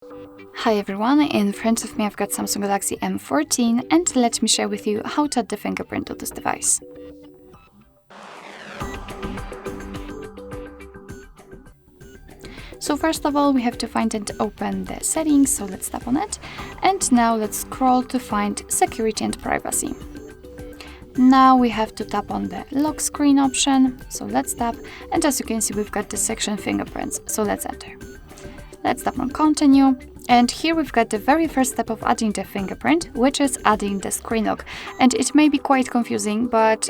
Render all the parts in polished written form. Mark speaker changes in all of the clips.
Speaker 1: Hi everyone, in front of me I've got Samsung Galaxy M14 and let me share with you how to add the fingerprint to this device. So first of all we have to find and open the settings, so let's tap on it. And now let's scroll to find security and privacy. Now we have to tap on the lock screen option, so let's tap, and as you can see we've got the section fingerprints, so let's enter. Let's tap on continue, and here we've got the very first step of adding the fingerprint, which is adding the screen lock. And it may be quite confusing, but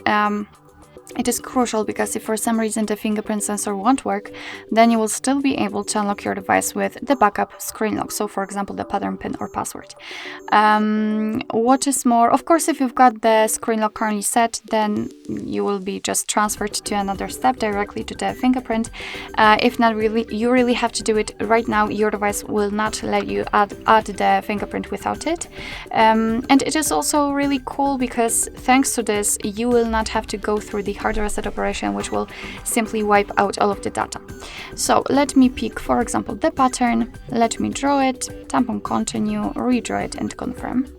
Speaker 1: it is crucial because if for some reason the fingerprint sensor won't work, then you will still be able to unlock your device with the backup screen lock. So for example, the pattern pin or password. What is more, of course, if you've got the screen lock currently set, then you will be just transferred to another step directly to the fingerprint. If not, you really have to do it right now. Your device will not let you add the fingerprint without it. And it is also really cool because thanks to this, you will not have to go through the hard reset operation, which will simply wipe out all of the data. So let me pick, for example, the pattern, let me draw it, tap on continue, redraw it and confirm.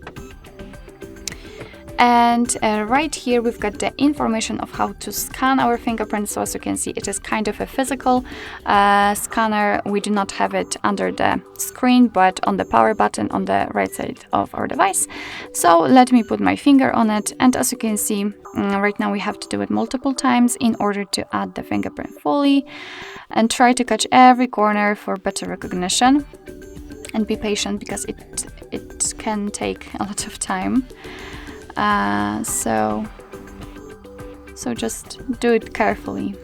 Speaker 1: And right here we've got the information of how to scan our fingerprint. So as you can see, it is kind of a physical scanner. We do not have it under the screen, but on the power button on the right side of our device. So let me put my finger on it, and as you can see, right now we have to do it multiple times in order to add the fingerprint fully, and try to catch every corner for better recognition. And be patient because it can take a lot of time. So just do it carefully.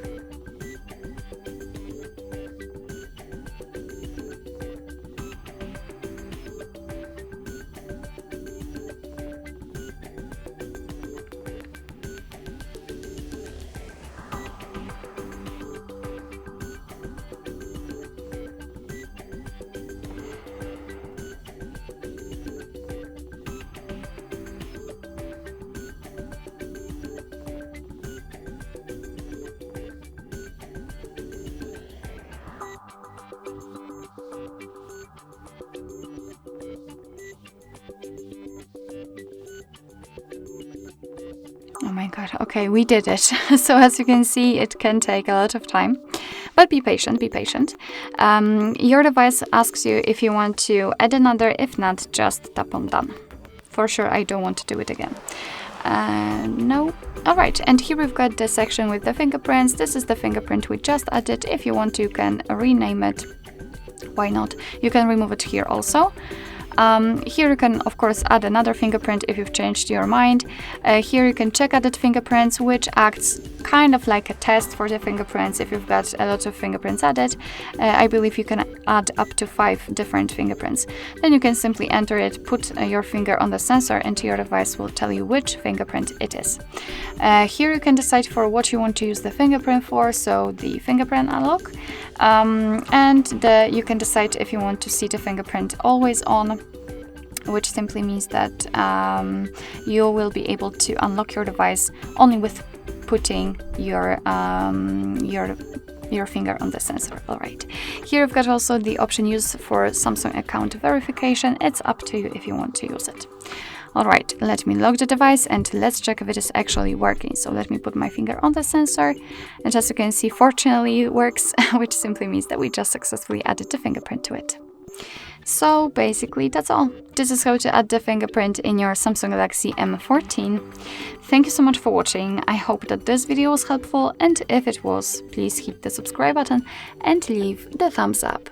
Speaker 1: Oh my god, okay, we did it. So as you can see, it can take a lot of time, but be patient, be patient. Your device asks you if you want to add another. If not, just tap on done. For sure, I don't want to do it again. No. Alright, and here we've got the section with the fingerprints. This is the fingerprint we just added. If you want to, you can rename it. Why not? You can remove it here also. Here you can, of course, add another fingerprint if you've changed your mind. Here you can check added fingerprints, which acts kind of like a test for the fingerprints. If you've got a lot of fingerprints added, I believe you can add up to 5 different fingerprints. Then you can simply enter it, put your finger on the sensor, and your device will tell you which fingerprint it is. Here you can decide for what you want to use the fingerprint for, so the fingerprint unlock. And you can decide if you want to see the fingerprint always on, which simply means that you will be able to unlock your device only with putting your finger on the sensor. All right. Here you've got also the option used for Samsung account verification. It's up to you if you want to use it. All right, let me lock the device and let's check if it is actually working. So let me put my finger on the sensor, and as you can see, fortunately it works, which simply means that we just successfully added the fingerprint to it. So basically that's all. This is how to add the fingerprint in your Samsung Galaxy M14. Thank you so much for watching. I hope that this video was helpful, and if it was, please hit the subscribe button and leave the thumbs up.